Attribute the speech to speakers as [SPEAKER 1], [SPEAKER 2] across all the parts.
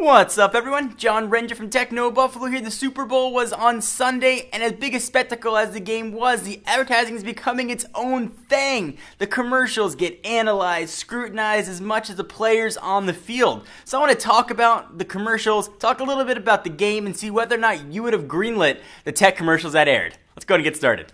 [SPEAKER 1] What's up, everyone? John Ranger from Techno Buffalo here. The Super Bowl was on Sunday, and as big a spectacle as the game was, the advertising is becoming its own thing. The commercials get analyzed, scrutinized as much as the players on the field. So I want to talk about the commercials, talk a little bit about the game, and see whether or not you would have greenlit the tech commercials that aired. Let's go ahead and get started.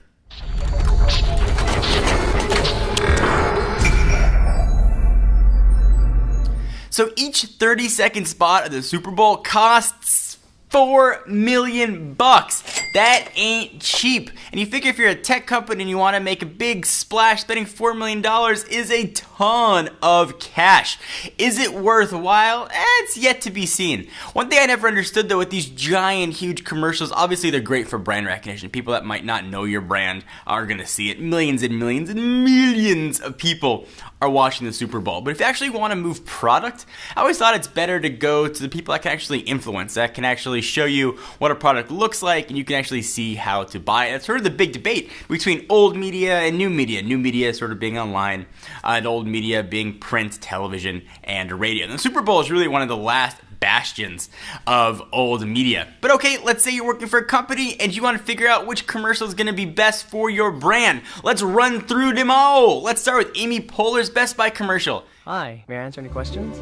[SPEAKER 1] So each 30-second spot of the Super Bowl costs $4 million. That ain't cheap. And you figure if you're a tech company and you want to make a big splash, spending $4 million is a ton of cash. Is it worthwhile? It's yet to be seen. One thing I never understood though with these giant, huge commercials, obviously they're great for brand recognition. People that might not know your brand are going to see it. Millions and millions and millions of people are watching the Super Bowl. But if you actually want to move product, I always thought it's better to go to the people that can actually influence, that can actually show you what a product looks like, and you can actually see how to buy it. That's sort of the big debate between old media and new media. New media sort of being online, and old media being print, television, and radio. And the Super Bowl is really one of the last bastions of old media. But okay, let's say you're working for a company and you want to figure out which commercial is going to be best for your brand. Let's run through them all. Let's start with Amy Poehler's Best Buy commercial.
[SPEAKER 2] Hi, may I answer any questions?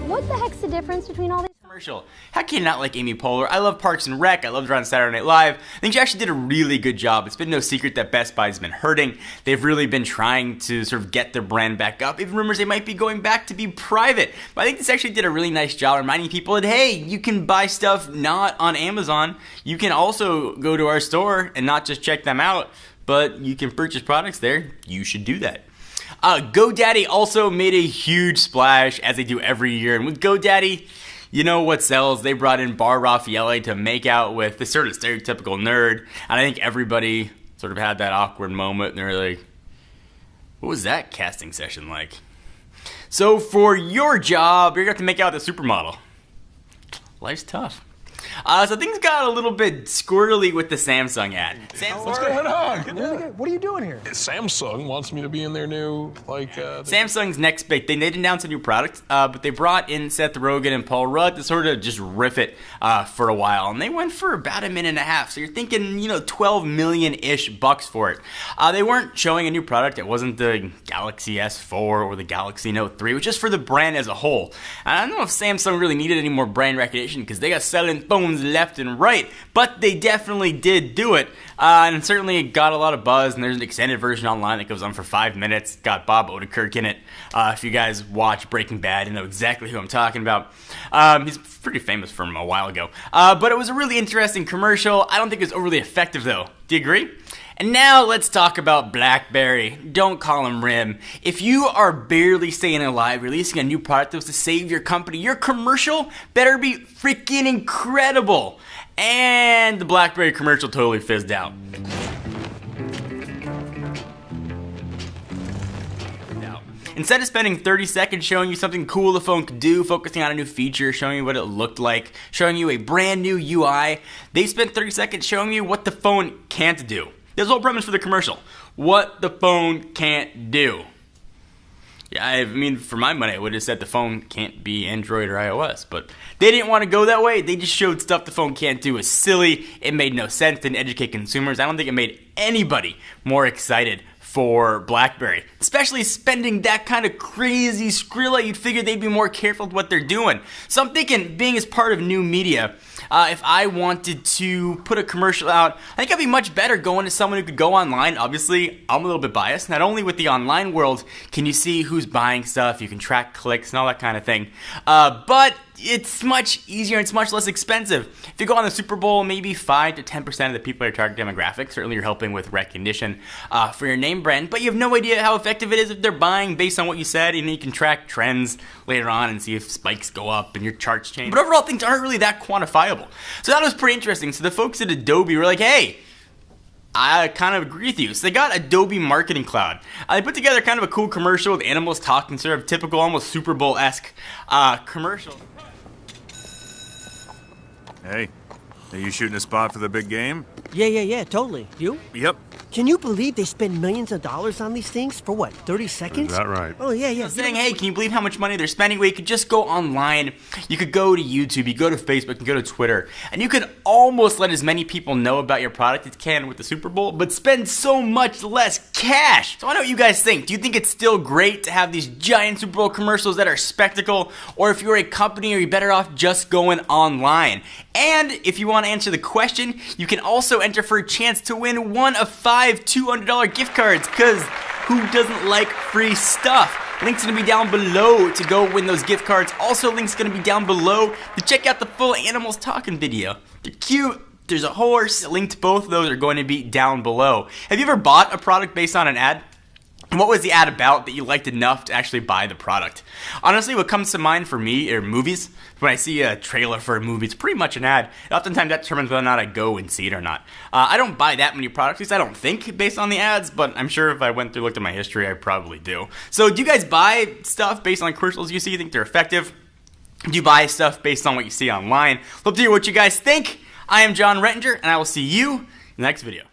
[SPEAKER 3] What the heck's the difference between all these?
[SPEAKER 1] Commercial. How can you not like Amy Poehler? I love Parks and Rec. I loved her on Saturday Night Live. I think she actually did a really good job. It's been no secret that Best Buy's been hurting. They've really been trying to sort of get their brand back up. Even rumors they might be going back to be private. But I think this actually did a really nice job reminding people that, hey, you can buy stuff not on Amazon. You can also go to our store and not just check them out, but you can purchase products there. You should do that. GoDaddy also made a huge splash, as they do every year. And with GoDaddy, you know what sells? They brought in Bar Raffaele to make out with this sort of stereotypical nerd. And I think everybody sort of had that awkward moment. And they're like, what was that casting session like? So for your job, you're going to have to make out with a supermodel. Life's tough. So things got a little bit squirrely with the Samsung ad.
[SPEAKER 4] What's going on?
[SPEAKER 2] What are you doing here?
[SPEAKER 4] Samsung wants me to be in their new,
[SPEAKER 1] Samsung's next big thing. They didn't announce a new product, but they brought in Seth Rogen and Paul Rudd to sort of just riff it for a while. And they went for about a minute and a half. So you're thinking, $12 million-ish bucks for it. They weren't showing a new product. It wasn't the Galaxy S4 or the Galaxy Note 3. It was just for the brand as a whole. And I don't know if Samsung really needed any more brand recognition because they got selling phones left and right, but they definitely did do it, and certainly it got a lot of buzz. And there's an extended version online that goes on for 5 minutes. Got Bob Odenkirk in it. If you guys watch Breaking Bad, you know exactly who I'm talking about. He's pretty famous from a while ago, but it was a really interesting commercial. I don't think it was overly effective though. Do you agree? And now let's talk about BlackBerry. Don't call him RIM. If you are barely staying alive, releasing a new product that was to save your company, your commercial better be freaking incredible. And the BlackBerry commercial totally fizzed out. Instead of spending 30 seconds showing you something cool the phone could do, focusing on a new feature, showing you what it looked like, showing you a brand new UI, they spent 30 seconds showing you what the phone can't do. There's the whole premise for the commercial. What the phone can't do. Yeah, I mean, for my money, I would have said the phone can't be Android or iOS, but they didn't want to go that way. They just showed stuff the phone can't do. It's silly. It made no sense. Didn't educate consumers. I don't think it made anybody more excited for BlackBerry, especially spending that kind of crazy Skrilla. You'd figure they'd be more careful with what they're doing. So I'm thinking, being as part of new media, if I wanted to put a commercial out, I think I'd be much better going to someone who could go online. Obviously, I'm a little bit biased. Not only with the online world can you see who's buying stuff, you can track clicks and all that kind of thing, but it's much easier and it's much less expensive. If you go on the Super Bowl, maybe 5 to 10% of the people are your target demographic. Certainly you're helping with recognition for your name brand, but you have no idea how effective it is if they're buying based on what you said. And you can track trends later on and see if spikes go up and your charts change. But overall, things aren't really that quantifiable. So that was pretty interesting. So the folks at Adobe were like, hey, I kind of agree with you. So they got Adobe Marketing Cloud. They put together kind of a cool commercial with animals talking, sort of typical, almost Super Bowl-esque commercial.
[SPEAKER 5] Hey, are you shooting a spot for the big game?
[SPEAKER 2] Yeah, totally. You?
[SPEAKER 5] Yep. Can you believe they spend millions of dollars on these things for what, 30 seconds?
[SPEAKER 6] Is that right?
[SPEAKER 5] Oh, yeah.
[SPEAKER 1] Saying, hey, can you believe how much money they're spending? Well, you could just go online, you could go to YouTube, you go to Facebook, you go to Twitter, and you could almost let as many people know about your product as you can with the Super Bowl, but spend so much less cash. So I know what you guys think. Do you think it's still great to have these giant Super Bowl commercials that are spectacle, or if you're a company, are you better off just going online? And if you want to answer the question, you can also enter for a chance to win one of 5 $200 gift cards, because who doesn't like free stuff? Link's going to be down below to go win those gift cards. Also, link's going to be down below to check out the full Animals Talking video. They're cute. There's a horse. A link to both of those are going to be down below. Have you ever bought a product based on an ad? And what was the ad about that you liked enough to actually buy the product? Honestly, what comes to mind for me are movies. When I see a trailer for a movie, it's pretty much an ad. Oftentimes that determines whether or not I go and see it or not. I don't buy that many products, at least I don't think, based on the ads, but I'm sure if I went through and looked at my history, I probably do. So do you guys buy stuff based on commercials you see? You think they're effective? Do you buy stuff based on what you see online? Love to hear what you guys think. I am John Rettinger, and I will see you in the next video.